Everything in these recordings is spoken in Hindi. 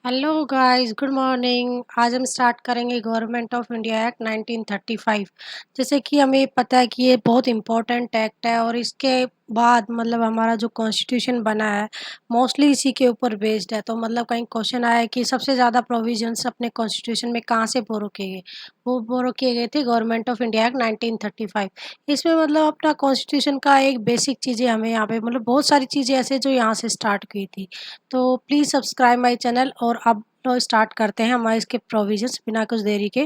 Hello guys, good morning. आज हम स्टार्ट करेंगे गवर्नमेंट ऑफ इंडिया एक्ट 1935। जैसे कि हमें पता है कि ये बहुत इम्पोर्टेंट एक्ट है और इसके बाद मतलब हमारा जो कॉन्स्टिट्यूशन बना है मोस्टली इसी के ऊपर बेस्ड है। तो मतलब कहीं क्वेश्चन आया कि सबसे ज़्यादा प्रोविजंस अपने कॉन्स्टिट्यूशन में कहाँ से बोरो किए गए, वो बोरो किए गए थे गवर्नमेंट ऑफ इंडिया एक्ट 1935। इसमें मतलब अपना कॉन्स्टिट्यूशन का एक बेसिक चीज़ें हमें यहाँ पे मतलब बहुत सारी चीज़ें ऐसे जो यहाँ से स्टार्ट की थी। तो प्लीज़ सब्सक्राइब माय चैनल और अब तो स्टार्ट करते हैं हमारे इसके प्रोविजंस बिना कुछ देरी के।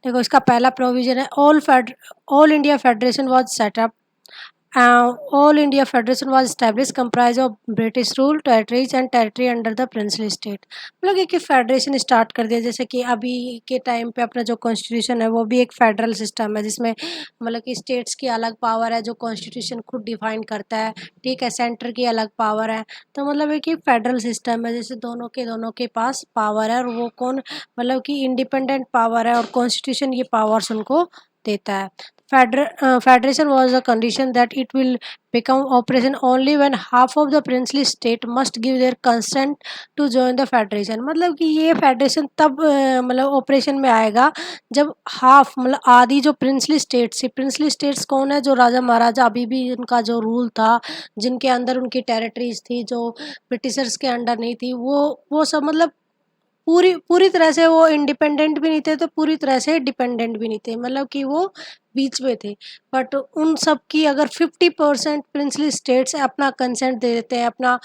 देखो, इसका पहला प्रोविजन है all India federation was setup. All India federation was established comprised of British rule territories and territory under the princely state। मतलब एक फेडरेशन स्टार्ट कर दिया। जैसे कि अभी के टाइम पे अपना जो कॉन्स्टिट्यूशन है वो भी एक फेडरल सिस्टम है जिसमें मतलब कि स्टेट्स की अलग पावर है जो कॉन्स्टिट्यूशन खुद डिफाइन करता है। ठीक है, सेंटर की अलग पावर है। तो मतलब एक फेडरल सिस्टम है जैसे दोनों के पास पावर है और वो कौन मतलब कि इंडिपेंडेंट पावर है और कॉन्स्टिट्यूशन ये पावर्स उनको देता है। Federation was a condition that it will become operation only when half of the princely state must give their consent to join the federation। मतलब कि ये फेडरेशन तब मतलब ऑपरेशन में आएगा जब हाफ मतलब आधी जो प्रिंसली स्टेट्स थी। प्रिंसली स्टेट्स कौन है? जो राजा महाराजा अभी भी उनका जो रूल था, जिनके अंदर उनकी टेरिटरीज थी, जो ब्रिटिशर्स के अंडर नहीं थी, वो सब मतलब पूरी पूरी तरह से वो इंडिपेंडेंट भी नहीं थे तो पूरी तरह से डिपेंडेंट भी नहीं थे। मतलब कि वो बीच में थे। बट उन सब की अगर 50% प्रिंसली स्टेट्स अपना कंसेंट दे देते हैं, अपना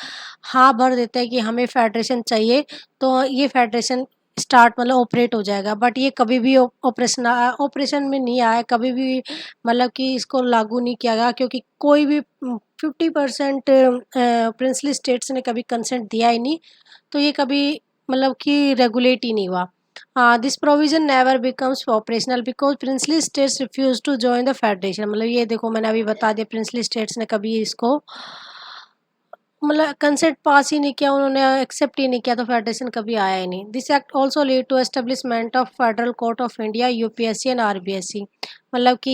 हाँ भर देते हैं कि हमें फेडरेशन चाहिए, तो ये फेडरेशन स्टार्ट मतलब ऑपरेट हो जाएगा। बट ये कभी भी ऑपरेशन में नहीं आया, कभी भी मतलब कि इसको लागू नहीं किया गया क्योंकि कोई भी 50% प्रिंसली स्टेट्स ने कभी कंसेंट दिया ही नहीं। तो ये कभी मतलब कि रेगुलेट ही नहीं हुआ। This provision never becomes operational because princely states refuse to join the federation. मतलब ये देखो, मैंने अभी बता दिया, प्रिंसली स्टेट्स ने कभी इसको मतलब कंसेंट पास ही नहीं किया, उन्होंने एक्सेप्ट ही नहीं किया, तो फेडरेशन कभी आया ही नहीं। This act also lead to establishment of federal court of India, UPSC and RBSC. मतलब कि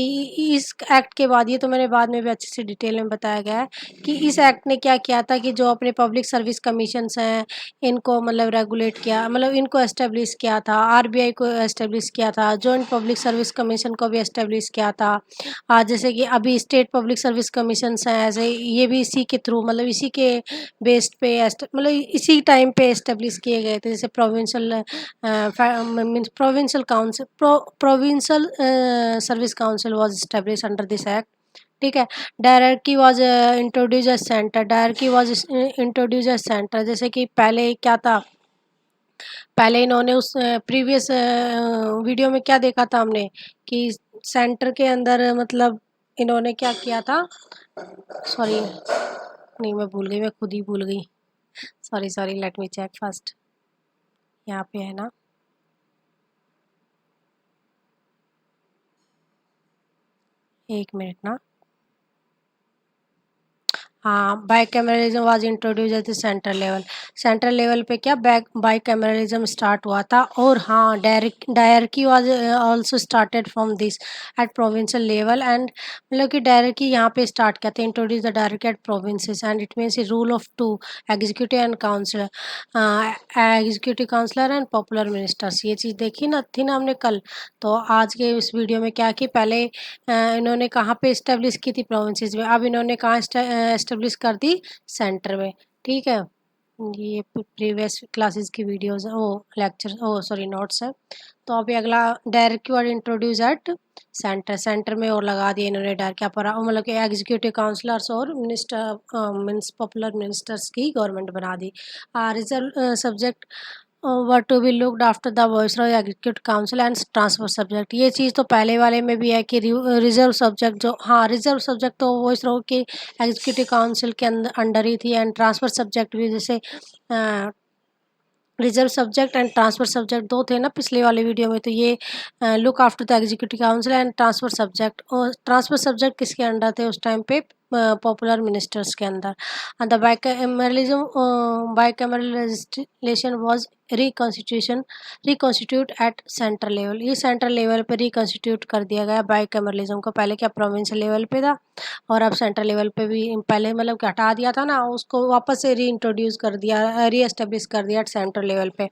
इस एक्ट के बाद, ये तो मैंने बाद में भी अच्छे से डिटेल में बताया गया है कि इस एक्ट ने क्या किया था कि जो अपने पब्लिक सर्विस कमीशंस हैं इनको मतलब रेगुलेट किया, मतलब इनको एस्टेब्लिश किया था। आरबीआई को एस्टेब्लिश किया था, जॉइंट पब्लिक सर्विस कमीशन को भी एस्टेब्लिश किया था। आज जैसे कि अभी स्टेट पब्लिक सर्विस कमीशंस हैं, ऐसे ये भी इसी के थ्रू मतलब इसी के बेस्ड पे मतलब इसी टाइम पे एस्टेब्लिश किए गए थे। जैसे provincial means provincial council provincial service council was establish under this act. ठीक है। Directory was introduce as centre, directory was introduce as centre. जैसे कि पहले क्या था, पहले इन्होंने उस प्रीवियस वीडियो में क्या देखा था हमने कि सेंटर के अंदर मतलब इन्होंने क्या किया था। सॉरी, नहीं मैं भूल गई, मैं खुद ही भूल गई। Sorry sorry, let me check first. यहाँ पे है ना, एक मिनट ना। हाँ, bicameralism was introduce at the central level. Central level पे क्या बाइकैमरलिज्म स्टार्ट हुआ था। और हाँ, dyarchy was also started from this at provincial level. And मतलब कि डायरकी यहाँ पे स्टार्ट किया था, introduce the dyarchy at provinces and it means rule of two, executive and councillor, executive councillor and popular ministers. ये चीज़ देखी ना थी ना हमने कल। तो आज के इस वीडियो में क्या कि पहले इन्होंने कहाँ पे इस्टेब्लिश की थी, प्रोविंसेस में। अब इन्होंने कहाँ इस्टेब्लिश कर दी, सेंटर में। ठीक है। ये प्रीवियस क्लासेस की वीडियोस है, वो लेक्चर, ओ सॉरी नोट्स है। तो अभी अगला direct word introduce at centre. Centre में और लगा दिया इन्होंने डायरेक्ट पर मतलब कि एग्जीक्यूटिव काउंसलर्स और मिनिस्टर मीन्स पॉपुलर मिनिस्टर्स की गवर्नमेंट बना दी। Reserve subject were to be looked after the viceroy executive council and transfer subject. ये चीज़ तो पहले वाले में भी है कि रिजर्व सब्जेक्ट जो, हाँ रिजर्व सब्जेक्ट तो वाइसरॉय की एग्जीक्यूटिव काउंसिल के अंडर ही थी। एंड ट्रांसफर सब्जेक्ट भी जैसे reserve subject and transfer subject दो थे ना पिछले वाले वीडियो में। तो ये look after the executive council and transfer subject, और ट्रांसफर सब्जेक्ट किसके अंडर थे उस टाइम पे? पॉपुलर मिनिस्टर्स के अंदर। And the bicameralism bicameral legislation was reconstitute at central level. ये सेंट्रल लेवल पे रिकॉन्स्टिट्यूट कर दिया गया बाइकैमरलिज्म को। पहले क्या प्रोविंशियल लेवल पे था और अब सेंट्रल लेवल पे भी पहले मतलब कि हटा दिया था ना, उसको वापस से री इंट्रोड्यूस कर दिया, री एस्टेब्लिश कर दिया एट सेंट्रल लेवल पे।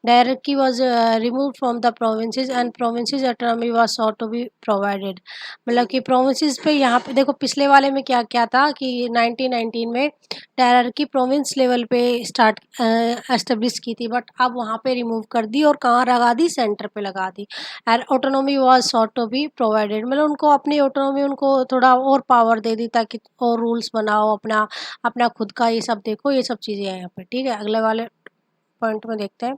Directory was remove from the provinces and provinces autonomy was sought to be provided. मतलब कि प्रोविंसेस पे यहाँ पे देखो, पिछले वाले में क्या क्या था कि 1919 में डायरेक्टरी प्रोविंस लेवल पे स्टार्ट एस्टेब्लिश की थी, बट अब वहाँ पे रिमूव कर दी और कहाँ लगा दी, सेंटर पे लगा दी। And autonomy was sought to be provided, मतलब उनको अपनी ऑटोनॉमी, उनको थोड़ा और पावर दे दी ताकि और रूल्स बनाओ अपना अपना खुद का, ये सब देखो, ये सब चीज़ें हैं यहाँ पे। ठीक है, अगले वाले पॉइंट में देखते हैं।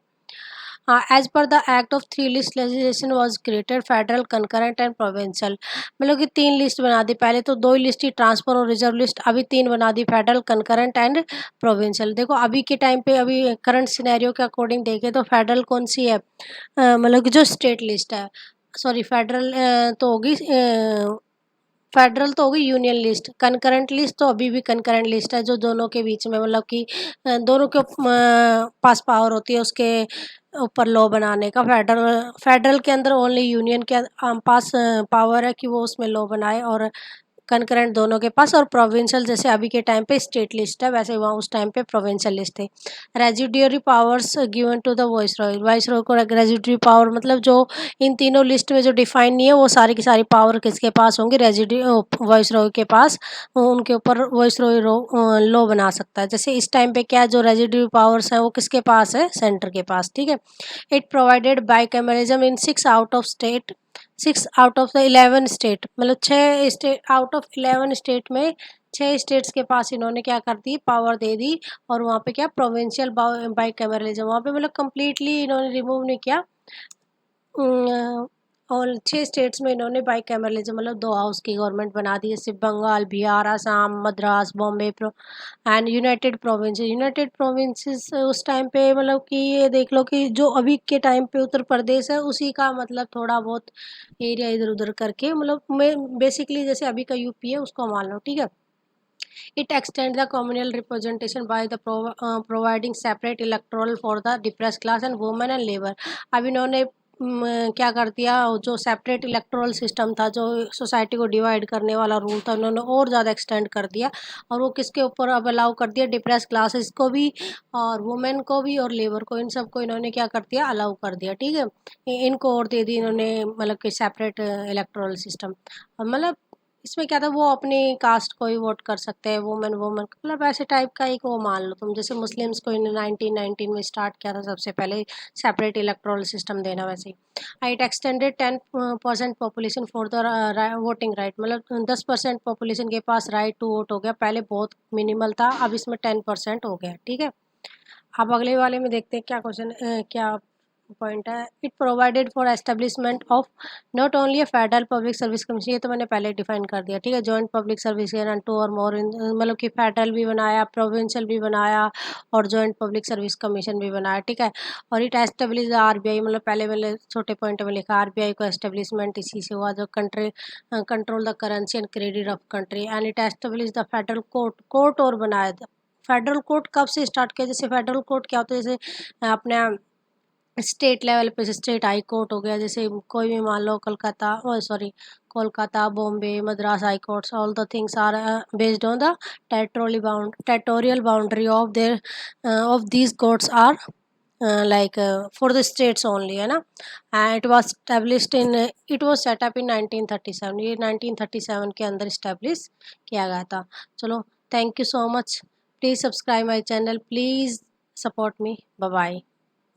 As per the act of 3 list legislation was created, federal, concurrent and provincial. मतलब कि 3 लिस्ट बना दी, पहले तो 2 ही लिस्ट ही, ट्रांसफर और रिजर्व लिस्ट, अभी 3 बना दी, फेडरल, कंकरेंट एंड प्रोविंशियल। देखो अभी के टाइम पे, अभी करंट सिनेरियो के अकॉर्डिंग देखें तो फेडरल कौन सी है, मतलब कि जो स्टेट लिस्ट है, सॉरी फेडरल तो होगी, फेडरल तो होगी यूनियन लिस्ट। कंकरेंट लिस्ट तो अभी भी कंकरेंट लिस्ट है, जो दोनों के बीच में, मतलब कि दोनों के पास पावर होती है उसके ऊपर लॉ बनाने का। फेडरल फेडरल के अंदर ओनली यूनियन के पास पावर है कि वो उसमें लॉ बनाए, और कंकरेंट दोनों के पास। और प्रोविंशियल जैसे अभी के टाइम पे स्टेट लिस्ट है, वैसे वहाँ उस टाइम पे प्रोविंशियल लिस्ट थे। Residuary powers given to the viceroy. Viceroy को रेजिडियरी पावर, मतलब जो इन तीनों लिस्ट में जो डिफाइन नहीं है, वो सारी की सारी पावर किसके पास होंगी, वॉइसरॉय के पास। उनके ऊपर वॉइसरॉय लॉ बना सकता है। जैसे इस टाइम पे क्या है, जो रेजिडियरी पावर्स हैं वो किसके पास है, सेंटर के पास। ठीक है, it provided bicameralism in 6 out of the 11 state, मतलब 6 स्टेट आउट ऑफ 11 स्टेट में 6 स्टेट्स के पास इन्होंने क्या कर दी, पावर दे दी। और वहाँ पे क्या, प्रोविंशियल बाइकैमरलिज्म, वहाँ पे मतलब कम्प्लीटली इन्होंने रिमूव नहीं किया। और 6 स्टेट्स में इन्होंने बाइकैमरलिज्म, मतलब 2 हाउस की गवर्नमेंट बना दी, जैसे Bengal, Bihar, Assam, Madras, Bombay and United Provinces उस टाइम पे, मतलब कि ये देख लो कि जो अभी के टाइम पे उत्तर प्रदेश है, उसी का मतलब थोड़ा बहुत एरिया इधर उधर करके, मतलब मैं बेसिकली जैसे अभी का यूपी है उसको मान लो। ठीक है, it extends the communal representation by the providing separate electoral for the depressed class and women and labor। अब इन्होंने क्या कर दिया, जो सेपरेट इलेक्टोरल सिस्टम था, जो सोसाइटी को डिवाइड करने वाला रूल था, उन्होंने और ज़्यादा एक्सटेंड कर दिया। और वो किसके ऊपर अब अलाउ कर दिया, डिप्रेस क्लासेस को भी, और वुमेन को भी, और लेबर को, इन सबको इन्होंने क्या कर दिया, अलाउ कर दिया। ठीक है, इनको और दे दी इन्होंने, मतलब कि सेपरेट इलेक्टोरल सिस्टम। मतलब इसमें क्या था, वो अपनी कास्ट को ही वोट कर सकते हैं, वुमेन वुमेन, मतलब ऐसे टाइप का एक वो मान लो तुम, जैसे मुस्लिम्स को इन 1919 में स्टार्ट किया था सबसे पहले सेपरेट इलेक्टोरल सिस्टम देना, वैसे ही। It extended 10% population for the voting right, मतलब 10% पॉपुलेशन के पास राइट टू वोट हो गया। पहले बहुत मिनिमल था, अब इसमें 10% हो गया। ठीक है, अब अगले वाले में देखते हैं क्या क्वेश्चन, क्या पॉइंट है। It provided for establishment of not only a federal public service commission, ये तो मैंने पहले डिफाइन कर दिया। ठीक है, जॉइंट पब्लिक सर्विस एंड 2 और मोर, मतलब कि फेडरल भी बनाया, प्रोविंशियल भी बनाया, और जॉइंट पब्लिक सर्विस कमीशन भी बनाया। ठीक है, और इट एस्टेब्लिश आरबीआई, मतलब पहले मैंने छोटे पॉइंट में लिखा, आरबीआई को एस्टेब्लिशमेंट इसी से हुआ, जो country control the currency and credit of country. And it establish the federal court और बनाया। फेडरल कोर्ट कब से स्टार्ट किया, जैसे फेडरल कोर्ट क्या होता है, जैसे अपने स्टेट लेवल पे, स्टेट हाई कोर्ट हो गया, जैसे कोई भी मान लो Kolkata, sorry Kolkata, Bombay, Madras high courts, all the things are based on the territorial boundary of there of these courts are like for the states only, है ना। and it was established in it was set up in 1937, ये 1937 के अंदर establish किया गया था। चलो, thank you so much, please subscribe my channel, please support me, bye bye।